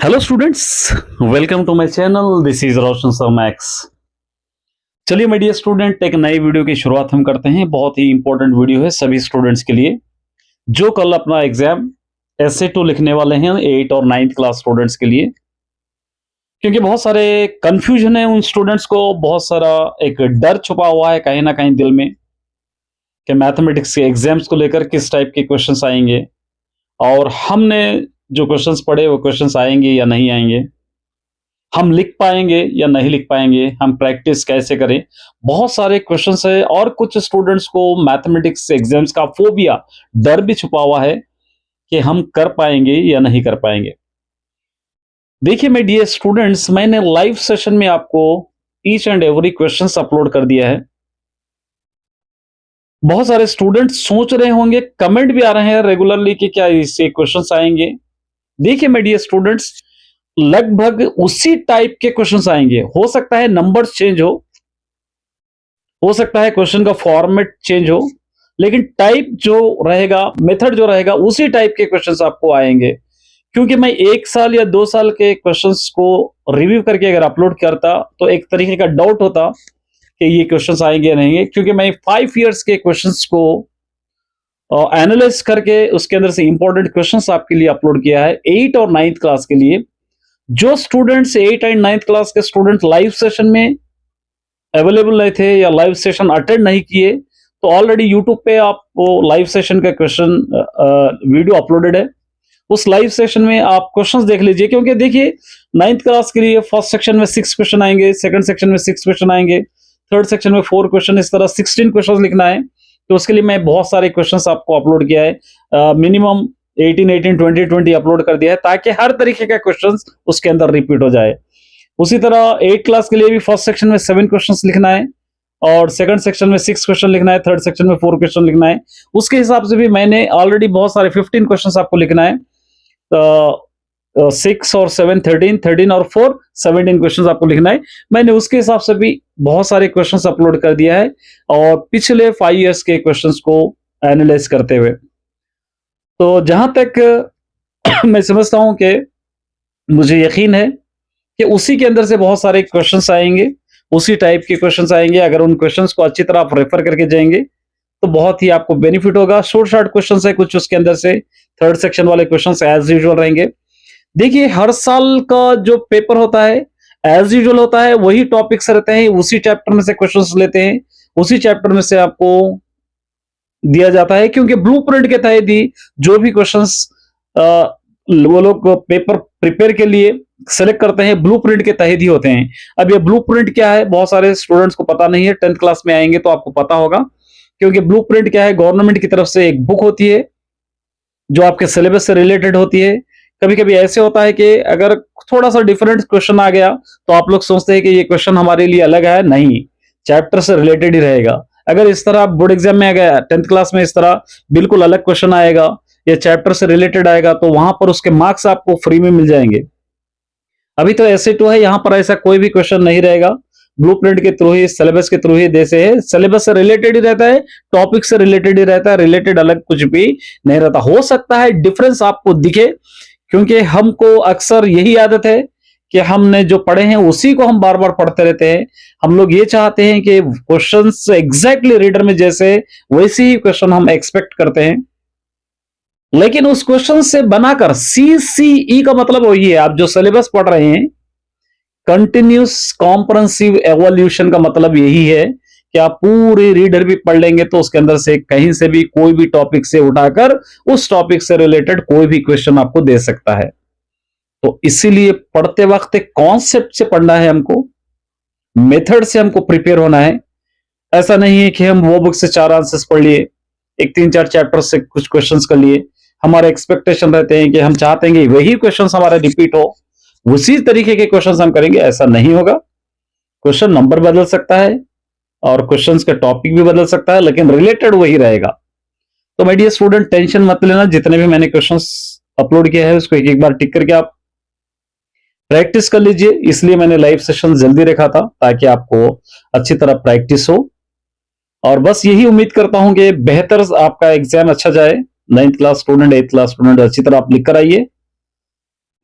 Hello students, welcome to my channel. This is Roshan sir Max. चलिए मेडिया student, एक नई वीडियो की शुरुआत हम करते हैं। बहुत ही इंपॉर्टेंट वीडियो है सभी स्टूडेंट्स के लिए जो कल अपना एग्जाम SA2 लिखने वाले हैं, 8 और 9th क्लास स्टूडेंट्स के लिए। क्योंकि बहुत सारे कंफ्यूजन है उन स्टूडेंट्स को, बहुत सारा एक डर छुपा हुआ है कहीं ना कहीं दिल में कि मैथमेटिक्स के एग्जाम्स को लेकर किस टाइप के क्वेश्चंस आएंगे और हमने जो क्वेश्चंस पढ़े वो क्वेश्चंस आएंगे या नहीं आएंगे, हम लिख पाएंगे या नहीं लिख पाएंगे, हम प्रैक्टिस कैसे करें। बहुत सारे क्वेश्चंस है और कुछ स्टूडेंट्स को मैथमेटिक्स एग्जाम्स का फोबिया, डर भी छुपा हुआ है कि हम कर पाएंगे या नहीं कर पाएंगे। देखिए मेरे डियर स्टूडेंट्स, मैंने लाइव सेशन में आपको each and every questions upload कर दिया है। बहुत सारे स्टूडेंट्स सोच रहे होंगे, कमेंट भी आ रहे हैं रेगुलरली कि क्या इससे क्वेश्चंस आएंगे। देखिए मेरे डियर स्टूडेंट्स, लगभग उसी टाइप के क्वेश्चंस आएंगे। हो सकता है नंबर्स चेंज हो सकता है क्वेश्चन का फॉर्मेट चेंज हो, लेकिन टाइप जो रहेगा, मेथड जो रहेगा, उसी टाइप के क्वेश्चंस आपको आएंगे। क्योंकि मैं 1 साल या 2 साल के क्वेश्चंस को रिव्यू करके अगर अपलोड करता तो एक तरीके का डाउट होता कि ये क्वेश्चंस आएंगे या नहीं। क्योंकि मैं 5 इयर्स के क्वेश्चंस को एनालाइज करके उसके अंदर से इंपॉर्टेंट क्वेश्चंस आपके लिए अपलोड किया है 8 और 9th क्लास के लिए। जो स्टूडेंट्स 8 एंड 9th क्लास के स्टूडेंट लाइव सेशन में अवेलेबल नहीं थे या लाइव सेशन अटेंड नहीं किए, तो ऑलरेडी यूट्यूब पे आप वो लाइव सेशन का क्वेश्चन वीडियो अपलोडेड है। उस लाइव सेशन में आप क्वेश्चंस देख लीजिए। क्योंकि देखिए 9th क्लास के लिए फर्स्ट सेक्शन में 6 क्वेश्चन आएंगे, सेकंड सेक्शन में 6 क्वेश्चन आएंगे, थर्ड सेक्शन में 4 क्वेश्चन, इस तरह 16 क्वेश्चन लिखना है। तो उसके लिए मैं बहुत सारे क्वेश्चंस आपको अपलोड किया है, मिनिमम 18, 20, 20 अपलोड कर दिया है, ताकि हर तरीके का क्वेश्चंस उसके अंदर रिपीट हो जाए। उसी तरह 8 क्लास के लिए भी फर्स्ट सेक्शन में 7 क्वेश्चंस लिखना है और सेकंड सेक्शन में 6 क्वेश्चन लिखना है, थर्ड सेक्शन में 4 क्वेश्चन लिखना है। उसके हिसाब से भी मैंने ऑलरेडी बहुत सारे 15 क्वेश्चंस आपको लिखना है। 6 और 7 13, 13 और 4 17 क्वेश्चंस आपको लिखना है। मैंने उसके हिसाब से भी बहुत सारे क्वेश्चंस अपलोड कर दिया है और पिछले 5 इयर्स के क्वेश्चंस को एनालाइज करते हुए। तो जहां तक मैं समझता हूं कि मुझे यकीन है कि उसी के अंदर से बहुत सारे क्वेश्चंस आएंगे, उसी टाइप के क्वेश्चंस आएंगे। अगर उन क्वेश्चंस को अच्छी तरह आप रेफर करके जाएंगे तो बहुत ही आपको बेनिफिट होगा। शॉर्ट क्वेश्चंस है कुछ उसके अंदर से, थर्ड सेक्शन वाले क्वेश्चंस एज यूजुअल रहेंगे। देखिए हर साल का जो पेपर होता है एज यूजुअल होता है, वही टॉपिक्स रहते हैं, उसी चैप्टर में से क्वेश्चंस लेते हैं, उसी चैप्टर में से आपको दिया जाता है। क्योंकि ब्लूप्रिंट के तहत ही जो भी क्वेश्चंस वो लोग पेपर प्रिपेयर के लिए सेलेक्ट करते हैं, ब्लूप्रिंट के तहत ही होते हैं। अब ये ब्लूप्रिंट क्या है बहुत सारे स्टूडेंट्स को पता नहीं है। 10th क्लास में आएंगे तो आपको पता होगा। क्योंकि ब्लूप्रिंट क्या है, गवर्नमेंट की तरफ से एक बुक होती है जो आपके सिलेबस से रिलेटेड होती है। कभी कभी ऐसे होता है कि अगर थोड़ा सा डिफरेंट क्वेश्चन आ गया तो आप लोग सोचते हैं कि ये क्वेश्चन हमारे लिए अलग है, नहीं, चैप्टर से रिलेटेड ही रहेगा। अगर इस तरह बोर्ड एग्जाम में आ गया 10th क्लास में, इस तरह बिल्कुल अलग क्वेश्चन आएगा या चैप्टर से रिलेटेड आएगा, तो वहां पर उसके मार्क्स आपको फ्री में मिल जाएंगे। अभी तो SA2 है, यहां पर ऐसा कोई भी क्वेश्चन नहीं रहेगा। ब्लूप्रिंट के थ्रू ही, सिलेबस के थ्रू ही जैसे है, सिलेबस से रिलेटेड ही रहता है, टॉपिक से रिलेटेड ही रहता है, रिलेटेड अलग कुछ भी नहीं रहता। हो सकता है डिफरेंस आपको दिखे, क्योंकि हमको अक्सर यही आदत है कि हमने जो पढ़े हैं उसी को हम बार बार पढ़ते रहते हैं। हम लोग ये चाहते हैं कि क्वेश्चंस एग्जैक्टली रीडर में जैसे वैसे ही क्वेश्चन हम एक्सपेक्ट करते हैं। लेकिन उस क्वेश्चन से बनाकर CCE का मतलब वही है, आप जो सिलेबस पढ़ रहे हैं, कंटिन्यूस कॉम्प्रिहेंसिव एवोल्यूशन का मतलब यही है कि आप पूरे रीडर भी पढ़ लेंगे तो उसके अंदर से कहीं से भी कोई भी टॉपिक से उठाकर उस टॉपिक से रिलेटेड कोई भी क्वेश्चन आपको दे सकता है। तो इसीलिए पढ़ते वक्त एक कॉन्सेप्ट से पढ़ना है, हमको मेथड से हमको प्रिपेयर होना है। ऐसा नहीं है कि हम वो बुक से 4 आंसर्स पढ़ लिए, एक 3-4 चैप्टर से कुछ क्वेश्चंस कर लिए, हमारे एक्सपेक्टेशन रहते हैं कि हम चाहते हैं कि वही क्वेश्चंस हमारे रिपीट हो, उसी तरीके के क्वेश्चंस हम करेंगे, ऐसा नहीं होगा। क्वेश्चन नंबर बदल सकता है और क्वेश्चंस का टॉपिक भी बदल सकता है, लेकिन रिलेटेड वही रहेगा। तो माय डियर स्टूडेंट, टेंशन मत लेना। जितने भी मैंने क्वेश्चंस अपलोड किया है उसको एक एक बार टिक करके आप प्रैक्टिस कर लीजिए। इसलिए मैंने लाइव सेशन जल्दी रखा था ताकि आपको अच्छी तरह प्रैक्टिस हो। और बस यही उम्मीद करता हूं कि बेहतर आपका एग्जाम अच्छा जाए। 9th class student, 8th class student अच्छी तरह आप लिख कर आइए।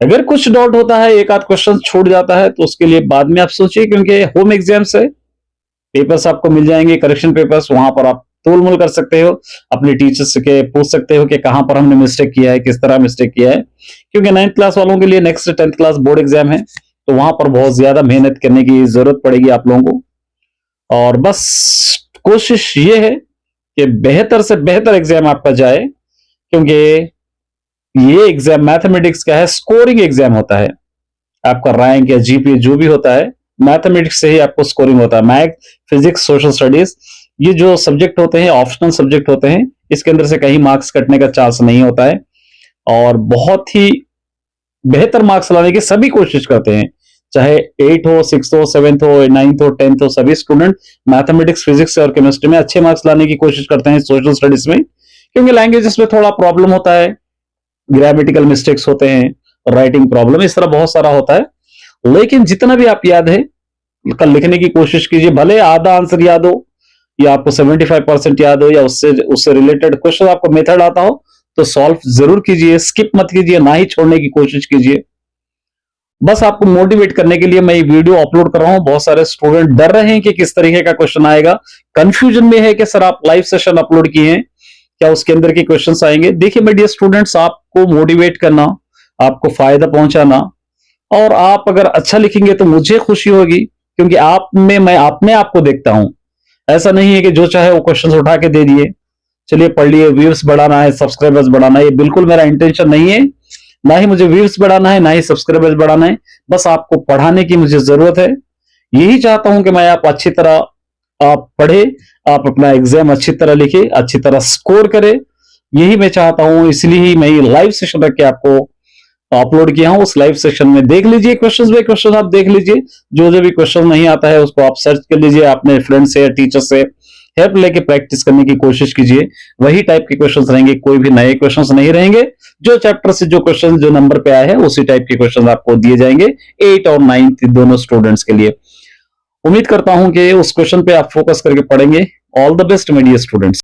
अगर कुछ डाउट होता है, एक आध क्वेश्चन छूट जाता है, तो उसके लिए बाद में आप सोचिए, क्योंकि होम एग्जाम्स है, पेपर्स आपको मिल जाएंगे, करेक्शन पेपर्स, वहां पर आप तोल मोल कर सकते हो, अपने टीचर्स के पूछ सकते हो कि कहां पर हमने मिस्टेक किया है, किस तरह मिस्टेक किया है, क्योंकि 9th क्लास वालों के लिए next 10th class board exam है, तो वहां पर बहुत ज्यादा मेहनत करने की जरूरत पड़ेगी आप लोगों को। और बस कोशिश ये है कि बेहतर से बेहतर एग्जाम आपका जाए, क्योंकि ये एग्जाम मैथमेटिक्स का है, स्कोरिंग एग्जाम होता है। आपका रैंक या जीपीए जो भी होता है, मैथमेटिक्स से ही आपको स्कोरिंग होता है। मैथ, फिजिक्स, सोशल स्टडीज, ये जो सब्जेक्ट होते हैं ऑप्शनल सब्जेक्ट होते हैं, इसके अंदर से कहीं मार्क्स कटने का चांस नहीं होता है, और बहुत ही बेहतर मार्क्स लाने की सभी कोशिश करते हैं, चाहे 8 हो, 6 हो, 7th हो, 9th हो, 10th हो, सभी स्टूडेंट मैथमेटिक्स, फिजिक्स और केमिस्ट्री में अच्छे मार्क्स लाने की कोशिश करते हैं, सोशल स्टडीज में, क्योंकि लैंग्वेजेस में थोड़ा प्रॉब्लम होता है, ग्रामेटिकल मिस्टेक्स होते हैं, राइटिंग प्रॉब्लम, इस तरह बहुत सारा होता है। लेकिन जितना भी आप याद है कल लिखने की कोशिश कीजिए, भले आधा आंसर याद हो या आपको 75% याद हो, या उससे उससे रिलेटेड क्वेश्चन आपको मेथड आता हो, तो सॉल्व जरूर कीजिए, स्किप मत कीजिए, ना ही छोड़ने की कोशिश कीजिए। बस आपको मोटिवेट करने के लिए मैं ये वीडियो अपलोड कर रहा हूं। बहुत सारे स्टूडेंट डर रहे हैं कि किस तरीके का क्वेश्चन आएगा, कंफ्यूजन में है कि सर आप लाइव सेशन अपलोड किए हैं, क्या उसके अंदर के क्वेश्चंस आएंगे। देखिए मेरे डियर स्टूडेंट्स, आपको मोटिवेट करना, आपको फायदा पहुंचाना, और आप अगर अच्छा लिखेंगे तो मुझे खुशी होगी, क्योंकि आप में मैं अपने आप को देखता हूं। ऐसा नहीं है कि जो चाहे वो क्वेश्चंस उठा के दे दिए, चलिए पढ़ लिए, व्यूज बढ़ाना है, सब्सक्राइबर्स बढ़ाना है, ये बिल्कुल मेरा इंटेंशन नहीं है। ना ही मुझे व्यूज बढ़ाना है, ना ही सब्सक्राइबर्स बढ़ाना है, बस आपको पढ़ाने की मुझे जरूरत है। यही चाहता हूं कि मैं आप अच्छी तरह आप पढ़े, आप अपना एग्जाम अच्छी तरह लिखे, अच्छी तरह स्कोर करे, यही मैं चाहता हूं। इसलिए ही मैं ये लाइव सेशन रख के आपको अपलोड किया हूं। उस लाइव सेशन में देख लीजिए, क्वेश्चन बाय क्वेश्चन आप देख लीजिए, जो जो भी क्वेश्चन नहीं आता है उसको आप सर्च कर लीजिए, अपने फ्रेंड से या टीचर से हेल्प लेके प्रैक्टिस करने की कोशिश कीजिए। वही टाइप के क्वेश्चंस रहेंगे, कोई भी नए क्वेश्चंस नहीं रहेंगे। जो चैप्टर से जो क्वेश्चन जो नंबर पे आए हैं उसी टाइप के क्वेश्चन आपको दिए जाएंगे 8 और 9 दोनों स्टूडेंट्स के लिए। उम्मीद करता हूं कि उस क्वेश्चन पे आप फोकस करके पढ़ेंगे। All the best my dear students.